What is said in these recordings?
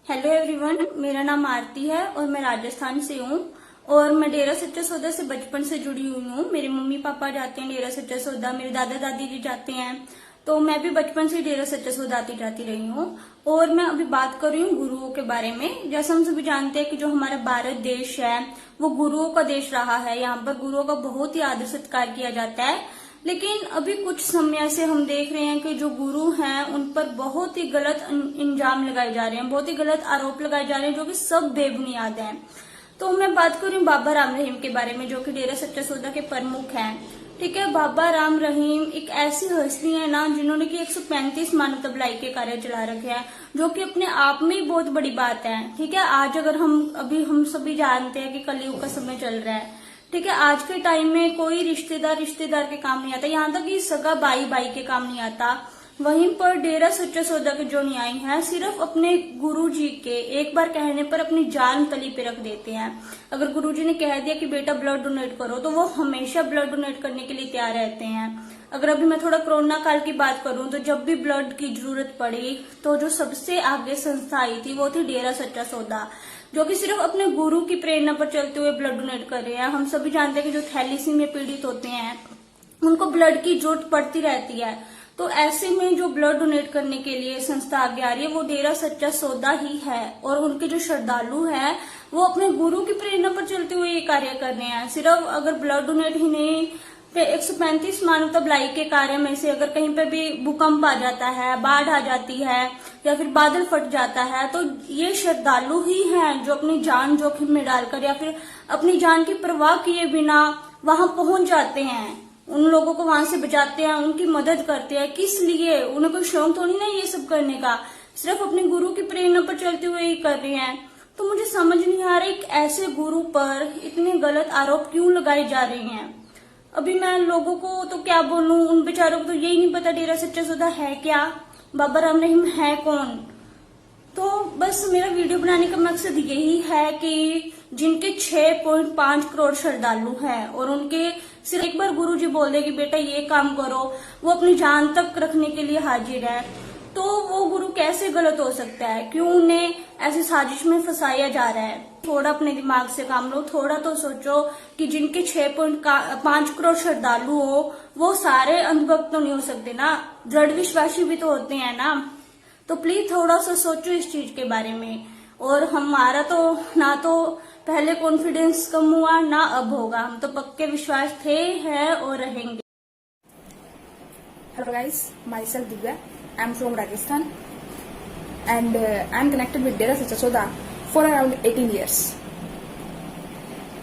Hello everyone, मेरा नाम आरती है और मैं राजस्थान से हूँ। और मैं डेरा सच्चा सौदा से बचपन से जुड़ी हुई हूँ। मेरे मम्मी पापा जाते हैं डेरा सच्चा सौदा, मेरे दादा दादी भी जाते हैं, तो मैं भी बचपन से डेरा सच्चा सौदा आती जाती रही हूँ। और मैं अभी बात कर रही हूँ गुरुओं के बारे में। जैसे हम सभी जानते हैं कि जो हमारा भारत देश है वो गुरुओं का देश रहा है। यहाँ पर गुरुओं का बहुत ही आदर सत्कार किया जाता है। लेकिन अभी कुछ समय से हम देख रहे हैं कि जो गुरु हैं उन पर बहुत ही गलत इल्जाम लगाए जा रहे हैं, बहुत ही गलत आरोप लगाए जा रहे हैं, जो कि सब बेबुनियाद हैं। तो मैं बात कर रही हूँ बाबा राम रहीम के बारे में, जो कि डेरा सच्चा सौदा के प्रमुख हैं। ठीक है, बाबा राम रहीम एक ऐसी हस्ती है ना जिन्होंने कि 135 मानवता भलाई के कार्य चला रखे हैं, जो कि अपने आप में ही बहुत बड़ी बात है। ठीक है, आज अगर हम सभी जानते हैं कि कलयुग का समय चल रहा है। ठीक है, आज के टाइम में कोई रिश्तेदार के काम नहीं आता, यहाँ तक कि सगा भाई के काम नहीं आता। वहीं पर डेरा सच्चा सौदा के जो न्यायी हैं सिर्फ अपने गुरु जी के एक बार कहने पर अपनी जान तली पे रख देते हैं। अगर गुरु जी ने कह दिया कि बेटा ब्लड डोनेट करो, तो वो हमेशा ब्लड डोनेट करने के लिए तैयार रहते हैं। अगर अभी मैं थोड़ा कोरोना काल की बात करूं, तो जब भी ब्लड की जरूरत पड़ी तो जो सबसे आगे संस्था आई थी वो थी डेरा सच्चा सौदा, जो कि सिर्फ अपने गुरु की प्रेरणा पर चलते हुए ब्लड डोनेट कर रहे हैं। हम सभी जानते हैं कि जो थैलीसीमिया पीड़ित होते हैं उनको ब्लड की जरूरत पड़ती रहती है। तो ऐसे में जो ब्लड डोनेट करने के लिए संस्था आगे आ रही है वो डेरा सच्चा सौदा ही है। और उनके जो श्रद्धालु हैं वो अपने गुरु की प्रेरणा पर चलते हुए ये कार्य कर रहे हैं। सिर्फ अगर ब्लड डोनेट ही नहीं, 135 मानवता भलाई के कार्य में से अगर कहीं पे भी भूकंप आ जाता है, बाढ़ आ जाती है या फिर बादल फट जाता है, तो ये श्रद्धालु ही हैं जो अपनी जान जोखिम में डालकर या फिर अपनी जान की परवाह किए बिना वहां पहुंच जाते हैं, उन लोगों को वहां से बचाते हैं, उनकी मदद करते हैं। किस लिए? उन्हें कोई शौक थोड़ी ना ये सब करने का, सिर्फ अपने गुरु की प्रेरणा पर चलते हुए ही कर रहे हैं। तो मुझे समझ नहीं आ रहा एक ऐसे गुरु पर इतने गलत आरोप क्यों लगाए जा रहे हैं। अभी मैं लोगों को तो क्या बोलूं, उन बेचारों को तो यही नहीं पता डेरा सच्चा सौदा है क्या, बाबा राम रहीम है कौन। तो बस मेरा वीडियो बनाने का मकसद यही है कि जिनके 6.5 करोड़ श्रद्धालु हैं और उनके सिर्फ एक बार गुरु जी बोल दे कि बेटा ये काम करो, वो अपनी जान तक रखने के लिए हाजिर है, तो वो गुरु कैसे गलत हो सकता है? क्यों उन्हें ऐसी साजिश में फंसाया जा रहा है? थोड़ा अपने दिमाग से काम लो, थोड़ा तो सोचो कि जिनके 6.5 करोड़ श्रद्धालु हो वो सारे अंधभक्त तो नहीं हो सकते ना, दृढ़ विश्वासी भी तो होते हैं ना। तो प्लीज थोड़ा सा सोचो इस चीज के बारे में। और हमारा तो ना तो पहले कॉन्फिडेंस कम हुआ ना अब होगा, हम तो पक्के विश्वास थे, हैं और रहेंगे। Hello guys, myself Divya. I'm from Rajasthan and I'm connected with Dera Sachcha Sodha for around 18 years.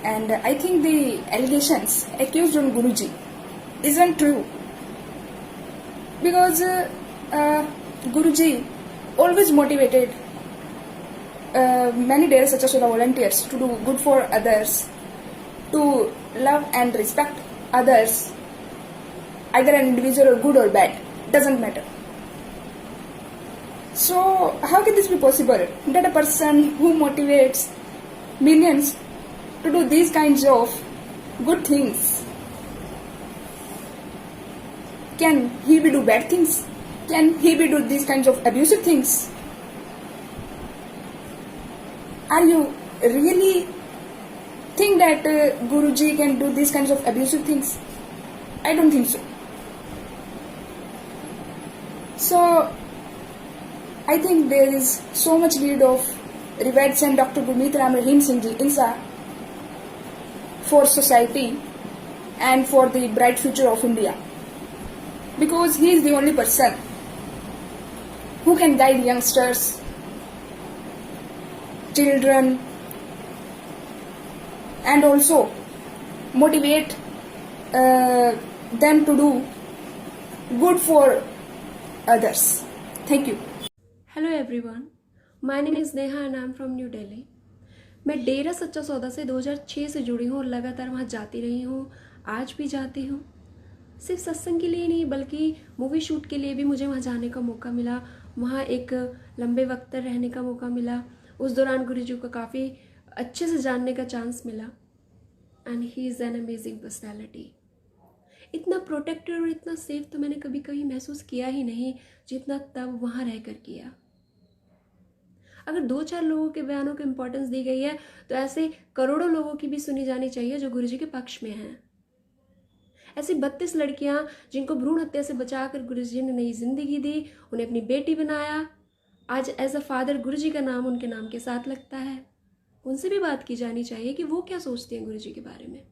And I think the allegations accused on Guruji isn't true because Guruji always motivated many Dera Sachcha Sodha volunteers to do good for others, to love and respect others, either an individual or good or bad, doesn't matter. So how can this be possible that a person who motivates millions to do these kinds of good things, can he be do bad things? Can he be do these kinds of abusive things? Are you really think that Guruji can do these kinds of abusive things? I don't think so. So I think there is so much need of Revered Saint Dr. Gurmeet Ram Rahim Singh Ji Insa for society and for the bright future of India, because he is the only person who can guide youngsters, children, and also motivate them to do good for others. Thank you. Hello everyone, my name is Neha and I am from new Delhi. मैं डेरा सच्चा सौदा से 2006 से जुड़ी हूँ और लगातार वहाँ जाती रही हूँ, आज भी जाती हूँ। सिर्फ सत्संग के लिए नहीं बल्कि मूवी शूट के लिए भी मुझे वहाँ जाने का मौका मिला, वहाँ एक लंबे वक्त तक रहने का मौका मिला। उस दौरान गुरु जी को काफ़ी अच्छे से जानने का चांस मिला and he is an amazing personality. इतना प्रोटेक्टेड और इतना सेफ तो मैंने कभी कहीं महसूस किया ही नहीं जितना तब वहाँ रहकर किया। अगर 2-4 लोगों के बयानों को इम्पोर्टेंस दी गई है तो ऐसे करोड़ों लोगों की भी सुनी जानी चाहिए जो गुरुजी के पक्ष में हैं। ऐसी 32 लड़कियां जिनको भ्रूण हत्या से बचाकर गुरुजी ने नई जिंदगी दी, उन्हें अपनी बेटी बनाया, आज एज अ फादर गुरुजी का नाम उनके नाम के साथ लगता है। उनसे भी बात की जानी चाहिए कि वो क्या सोचती हैं गुरुजी के बारे में।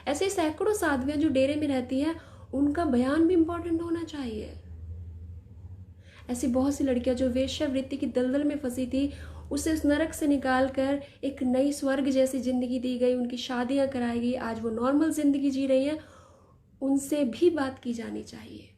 ऐसे सैकड़ों साधवियां जो डेरे में रहती हैं, उनका बयान भी इम्पोर्टेंट होना चाहिए। ऐसी बहुत सी लड़कियां जो वेश्यावृत्ति की दलदल में फंसी थी, उसे उस नरक से निकाल कर एक नई स्वर्ग जैसी जिंदगी दी गई, उनकी शादियां कराई गई, आज वो नॉर्मल जिंदगी जी रही हैं, उनसे भी बात की जानी चाहिए।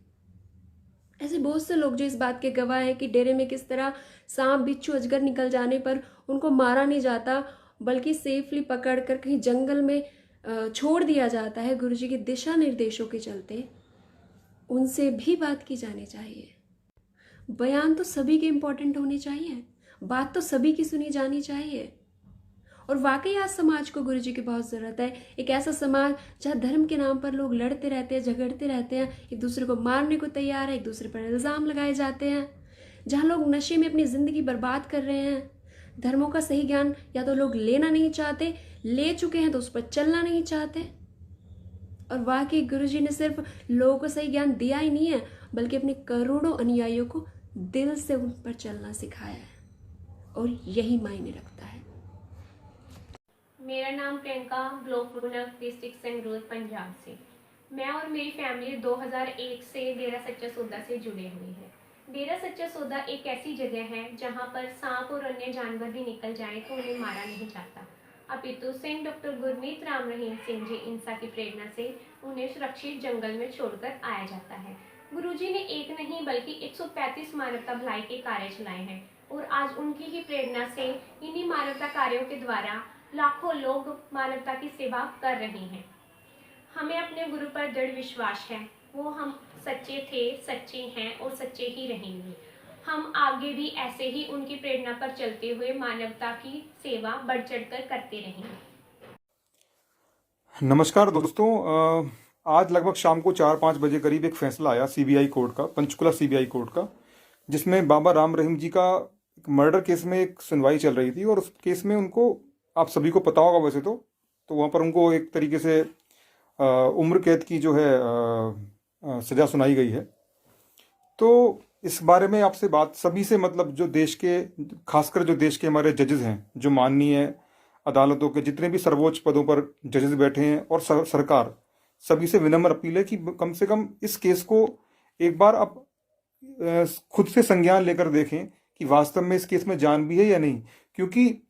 ऐसे बहुत से लोग जो इस बात के गवाह हैं कि डेरे में किस तरह सांप, बिच्छू, अजगर निकल जाने पर उनको मारा नहीं जाता बल्कि सेफली पकड़ कर कहीं जंगल में छोड़ दिया जाता है गुरुजी के दिशा निर्देशों के चलते, उनसे भी बात की जानी चाहिए। बयान तो सभी के इम्पोर्टेंट होने चाहिए, बात तो सभी की सुनी जानी चाहिए। और वाकई आज समाज को गुरुजी की बहुत ज़रूरत है। एक ऐसा समाज जहाँ धर्म के नाम पर लोग लड़ते रहते हैं, झगड़ते रहते हैं, एक दूसरे को मारने को तैयार है, एक दूसरे पर इल्ज़ाम लगाए जाते हैं, जहाँ लोग नशे में अपनी ज़िंदगी बर्बाद कर रहे हैं। धर्मों का सही ज्ञान या तो लोग लेना नहीं चाहते, ले चुके हैं तो उस पर चलना नहीं चाहते। और वाकई गुरुजी ने सिर्फ लोगों को सही ज्ञान दिया ही नहीं है, बल्कि अपने करोड़ों अनुयायियों को दिल से उन पर चलना सिखाया है, और यही मायने रखता है। मेरा नाम प्रियंका, ब्लॉक गुरुनानक डिस्ट्रिक्ट संगरूर, पंजाब से। मैं और मेरी फैमिली 2001 से डेरा सच्चा सौदा से जुड़े हुए हैं। डेरा सच्चा सौदा एक ऐसी जगह है जहां पर सांप और अन्य जानवर भी निकल जाएं तो उन्हें मारा नहीं जाता, अपितु सेंट डॉक्टर गुरमीत राम रहीम सिंह जी इंसा की प्रेरणा से उन्हें सुरक्षित जंगल में छोड़कर आया जाता है। गुरुजी ने एक नहीं बल्कि 135 मानवता भलाई के कार्य चलाए हैं, और आज उनकी ही प्रेरणा से इन्हीं मानवता कार्यों के द्वारा लाखों लोग मानवता की सेवा कर रहे हैं। हमें अपने गुरु पर दृढ़ विश्वास है, वो हम सच्चे थे, सच्चे हैं और सच्चे ही रहेंगे। हम आगे भी ऐसे ही उनकी प्रेरणा पर चलते हुए मानवता की सेवा बढ़ चढ़कर करते रहेंगे। नमस्कार दोस्तों, आज लगभग शाम को 4-5 बजे करीब एक फैसला आया सीबीआई कोर्ट का, पंचकुला सीबीआई कोर्ट का, जिसमें बाबा राम रहीम जी का मर्डर केस में एक सुनवाई चल रही थी। और उस केस में उनको, आप सभी को पता होगा वैसे तो वहाँ पर उनको एक तरीके से उम्र कैद की जो है सज़ा सुनाई गई है। तो इस बारे में आपसे बात सभी से, मतलब जो देश के, खासकर जो देश के हमारे जजेस हैं, जो माननीय अदालतों के जितने भी सर्वोच्च पदों पर जजेस बैठे हैं, और सरकार, सभी से विनम्र अपील है कि कम से कम इस केस को एक बार आप खुद से संज्ञान लेकर देखें कि वास्तव में इस केस में जान भी है या नहीं। क्योंकि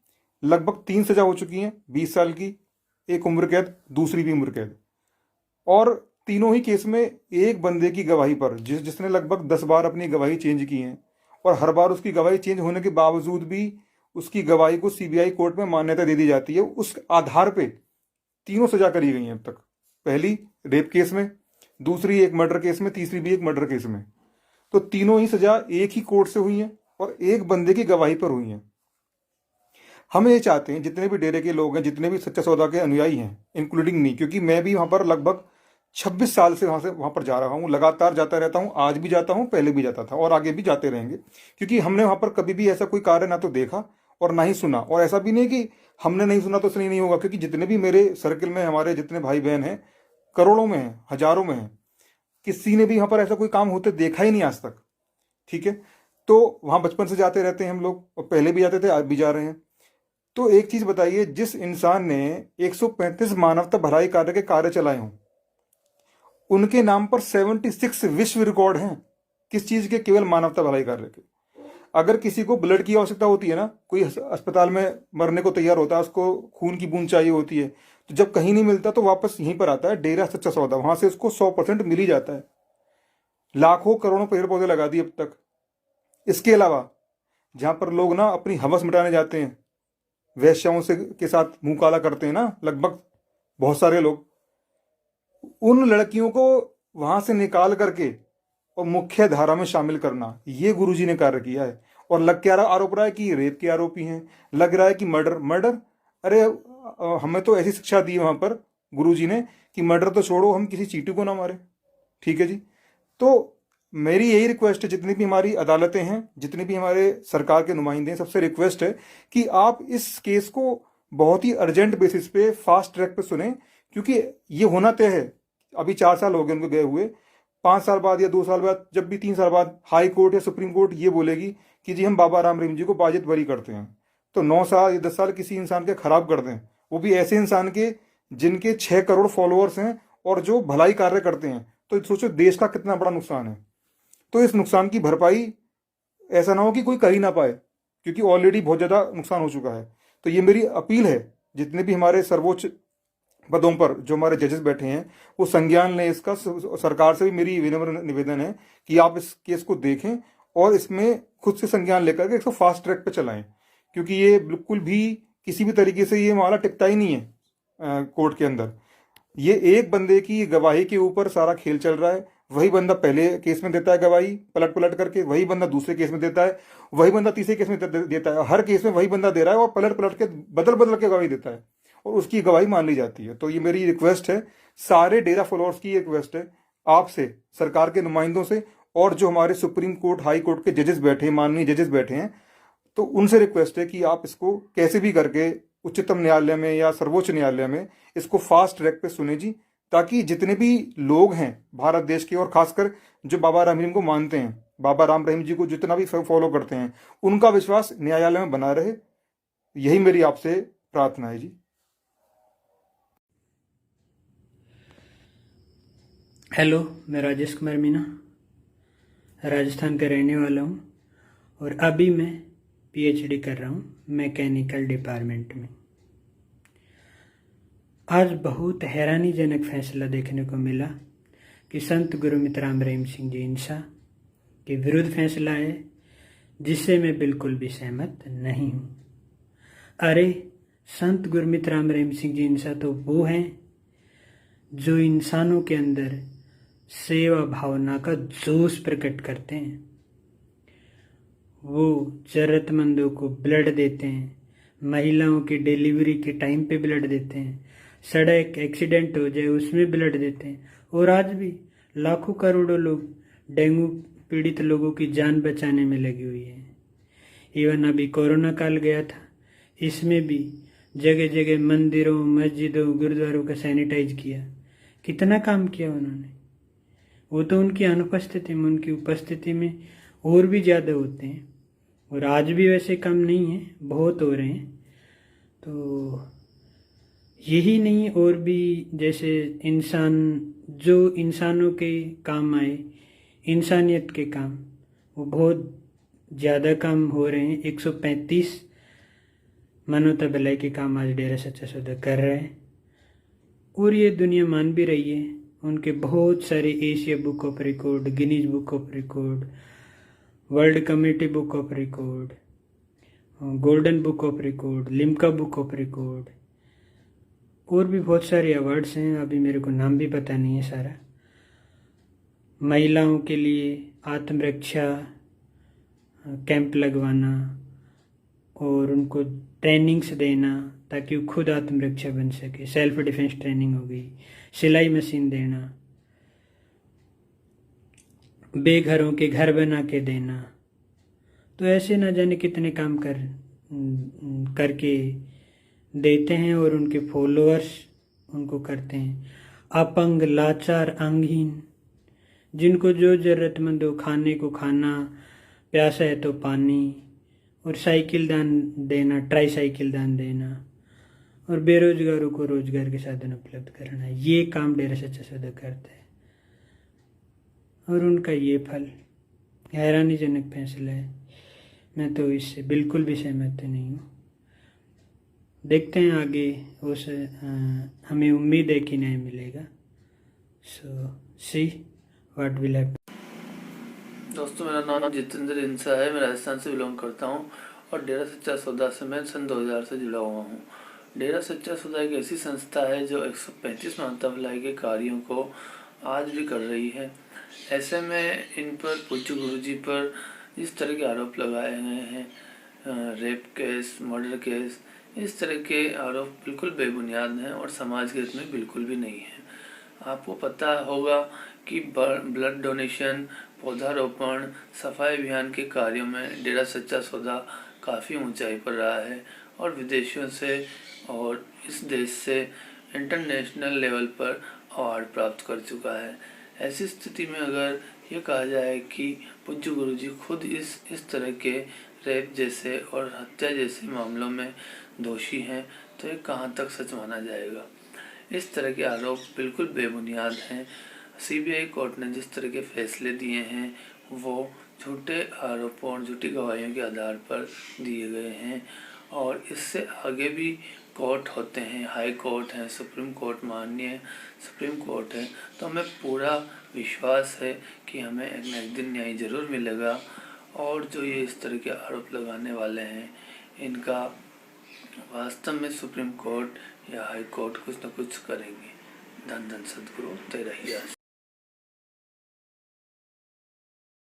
लगभग 3 सजा हो चुकी हैं, 20 साल की, एक उम्र कैद, दूसरी भी उम्र कैद, और तीनों ही केस में एक बंदे की गवाही पर, जिसने लगभग 10 बार अपनी गवाही चेंज की है, और हर बार उसकी गवाही चेंज होने के बावजूद भी उसकी गवाही को सीबीआई कोर्ट में मान्यता दे दी जाती है। उस आधार पे तीनों सजा करी गई हैं अब तक। पहली रेप केस में, दूसरी एक मर्डर केस में, तीसरी भी एक मर्डर केस में। तो तीनों ही सजा एक ही कोर्ट से हुई हैं और एक बंदे की गवाही पर हुई हैं। हम ये चाहते हैं, जितने भी डेरे के लोग हैं, जितने भी सच्चा सौदा के अनुयायी हैं, इंक्लूडिंग मी, क्योंकि मैं भी वहाँ पर लगभग 26 साल से वहाँ पर जा रहा हूँ, लगातार जाता रहता हूँ, आज भी जाता हूँ, पहले भी जाता था और आगे भी जाते रहेंगे। क्योंकि हमने वहाँ पर कभी भी ऐसा कोई कार्य ना तो देखा और ना ही सुना। और ऐसा भी नहीं कि हमने नहीं सुना तो सही नहीं होगा, क्योंकि जितने भी मेरे सर्किल में हमारे जितने भाई बहन हैं, करोड़ों में हैं, हजारों में हैं, किसी ने भी वहाँ पर ऐसा कोई काम होते देखा ही नहीं आज तक। ठीक है, तो वहाँ बचपन से जाते रहते हैं हम लोग, और पहले भी जाते थे, आज भी जा रहे हैं। तो एक चीज बताइए, जिस इंसान ने 135 मानवता भलाई कार्य के कार्य चलाए हों, उनके नाम पर 76 विश्व रिकॉर्ड हैं। किस चीज के? केवल मानवता भलाई कार्य के। अगर किसी को ब्लड की आवश्यकता होती है ना, कोई अस्पताल में मरने को तैयार होता है, उसको खून की बूंद चाहिए होती है, तो जब कहीं नहीं मिलता तो वापस यहीं पर आता है डेरा सच्चा सौदा, वहां से उसको 100% मिल ही जाता है। लाखों करोड़ों पेड़ पौधे लगा दिए अब तक। इसके अलावा जहां पर लोग ना अपनी हवस मिटाने जाते हैं, वैश्याओं से के साथ मुंह काला करते हैं ना, लगभग बहुत सारे लोग, उन लड़कियों को वहां से निकाल करके और मुख्य धारा में शामिल करना, ये गुरुजी ने कार्य किया है। और लग क्या आरोप रहा है कि रेप के आरोपी हैं, लग रहा है कि मर्डर। अरे हमें तो ऐसी शिक्षा दी वहां पर गुरुजी ने कि मर्डर तो छोड़ो, हम किसी चींटी को ना मारे। ठीक है जी। तो मेरी यही रिक्वेस्ट है, जितनी भी हमारी अदालतें हैं, जितने भी हमारे सरकार के नुमाइंदे हैं, सबसे रिक्वेस्ट है कि आप इस केस को बहुत ही अर्जेंट बेसिस पे फास्ट ट्रैक पे सुने, क्योंकि ये होना तय है। अभी 4 साल हो गए उनको गए हुए। 5 साल बाद या 2 साल बाद, जब भी 3 साल बाद हाई कोर्ट या सुप्रीम कोर्ट ये बोलेगी कि जी हम बाबा राम रहीम जी को बाजिद बरी करते हैं, तो 9 साल या 10 साल किसी इंसान के खराब कर दें, वो भी ऐसे इंसान के जिनके 6 करोड़ फॉलोअर्स हैं और जो भलाई कार्य करते हैं, तो सोचो देश का कितना बड़ा नुकसान है। तो इस नुकसान की भरपाई ऐसा ना हो कि कोई कर ही ना पाए, क्योंकि ऑलरेडी बहुत ज़्यादा नुकसान हो चुका है। तो ये मेरी अपील है, जितने भी हमारे सर्वोच्च पदों पर जो हमारे जजेस बैठे हैं वो संज्ञान लें इसका। सरकार से भी मेरी विनम्र निवेदन है कि आप इस केस को देखें और इसमें खुद से संज्ञान लेकर के इसको फास्ट ट्रैक पे चलाएं, क्योंकि ये बिल्कुल भी किसी भी तरीके से ये मामला टिकता ही नहीं है कोर्ट के अंदर। ये एक बंदे की गवाही के ऊपर सारा खेल चल रहा है। वही बंदा पहले केस में देता है गवाही पलट पलट करके, वही बंदा दूसरे केस में देता है, वही बंदा तीसरे केस में देता है। हर केस में वही बंदा दे रहा है और पलट पलट के बदल बदल के गवाही देता है और उसकी गवाही मान ली जाती है। तो ये मेरी रिक्वेस्ट है, सारे डेरा फॉलोअर्स की रिक्वेस्ट है आपसे, सरकार के नुमाइंदों से, और जो हमारे सुप्रीम कोर्ट हाई कोर्ट के जजेस बैठे हैं, माननीय जजेस बैठे हैं, तो उनसे रिक्वेस्ट है कि आप इसको कैसे भी करके उच्चतम न्यायालय में या सर्वोच्च न्यायालय में इसको फास्ट ट्रैक पे सुने जी, ताकि जितने भी लोग हैं भारत देश के, और खासकर जो बाबा राम रहीम को मानते हैं, बाबा राम रहीम जी को जितना भी फॉलो करते हैं, उनका विश्वास न्यायालय में बना रहे। यही मेरी आपसे प्रार्थना है जी। हेलो, मैं राजेश कुमार मीना राजस्थान का रहने वाला हूँ और अभी मैं पीएचडी कर रहा हूँ मैकेनिकल डिपार्टमेंट में। आज बहुत हैरानीजनक फैसला देखने को मिला कि संत गुरमीत राम रहीम सिंह जी इंसा के विरुद्ध फैसला है, जिससे मैं बिल्कुल भी सहमत नहीं हूँ। अरे, संत गुरमीत राम रहीम सिंह जी इंसा तो वो हैं जो इंसानों के अंदर सेवा भावना का जोश प्रकट करते हैं। वो जरूरतमंदों को ब्लड देते हैं, महिलाओं की डिलीवरी के टाइम पे ब्लड देते हैं, सड़क एक्सीडेंट हो जाए उसमें ब्लड देते हैं, और आज भी लाखों करोड़ों लोग डेंगू पीड़ित लोगों की जान बचाने में लगी हुई है। इवन अभी कोरोना काल गया था, इसमें भी जगह जगह मंदिरों, मस्जिदों, गुरुद्वारों का सैनिटाइज किया। कितना काम किया उन्होंने। वो तो उनकी अनुपस्थिति में, उनकी उपस्थिति में और भी ज़्यादा होते हैं, और आज भी वैसे कम नहीं है, बहुत हो रहे हैं। तो यही नहीं, और भी जैसे इंसान जो इंसानों के काम आए, इंसानियत के काम, वो बहुत ज़्यादा काम हो रहे हैं। 135 मानवता भलाई के काम आज डेरा सच्चा सौदा कर रहे हैं, और ये दुनिया मान भी रही है। उनके बहुत सारे Asia book of record, Guinness book of record, world committee book of record, golden book of record, Limca book of record, और भी बहुत सारे अवार्ड्स हैं, अभी मेरे को नाम भी पता नहीं है सारा। महिलाओं के लिए आत्मरक्षा कैंप लगवाना और उनको ट्रेनिंग्स देना ताकि वो खुद आत्मरक्षा बन सके, सेल्फ डिफेंस ट्रेनिंग हो गई, सिलाई मशीन देना, बेघरों के घर बना के देना। तो ऐसे ना जाने कितने काम करके देते हैं, और उनके फॉलोअर्स उनको करते हैं। अपंग, लाचार, अंगहीन, जिनको जो ज़रूरतमंद हो, खाने को खाना, प्यासा है तो पानी, और साइकिल दान देना, ट्राई साइकिल दान देना, और बेरोजगारों को रोजगार के साधन उपलब्ध कराना, ये काम डेरा सच्चा सौदा करता है। और उनका ये फल हैरानीजनक फैसला है। मैं तो इससे बिल्कुल भी सहमत नहीं हूँ। देखते हैं आगे हमें उम्मीद है कि न्याय मिलेगा। सो सी व्हाट विल हैपन। दोस्तों, मेरा नाम जितेंद्र इंसा है। मैं राजस्थान से बिलोंग करता हूँ और डेरा सच्चा सौदा से मैं सन 2000 से जुड़ा हुआ हूँ। डेरा सच्चा सौदा एक ऐसी संस्था है जो 135 मानवता भलाई के कार्यों को आज भी कर रही है। ऐसे में इन पर पूज्य गुरुजी पर इस तरह के आरोप लगाए गए हैं, रेप केस, मर्डर केस, इस तरह के आरोप बिल्कुल बेबुनियाद हैं और समाज के हित में बिल्कुल भी नहीं है। आपको पता होगा कि ब्लड डोनेशन, पौधारोपण, सफाई अभियान के कार्यों में डेरा सच्चा सौदा काफ़ी ऊंचाई पर रहा है और विदेशों से और इस देश से इंटरनेशनल लेवल पर अवार्ड प्राप्त कर चुका है। ऐसी स्थिति में अगर ये कहा जाए कि पूज्य गुरुजी खुद इस तरह के रेप जैसे और हत्या जैसे मामलों में दोषी हैं, तो ये कहाँ तक सच माना जाएगा। इस तरह के आरोप बिल्कुल बेबुनियाद हैं। सीबीआई कोर्ट ने जिस तरह के फैसले दिए हैं वो झूठे आरोपों और झूठी गवाहियों के आधार पर दिए गए हैं और इससे आगे भी कोर्ट होते हैं, हाई कोर्ट है, सुप्रीम कोर्ट, माननीय सुप्रीम कोर्ट है। तो हमें पूरा विश्वास है कि हमें एक न एक दिन न्याय जरूर मिलेगा और जो ये इस तरह के आरोप लगाने वाले हैं इनका वास्तव में सुप्रीम कोर्ट या हाई कोर्ट कुछ न कुछ करेंगे। धन धन सद्गुरु तेरा ही आशीर्वाद।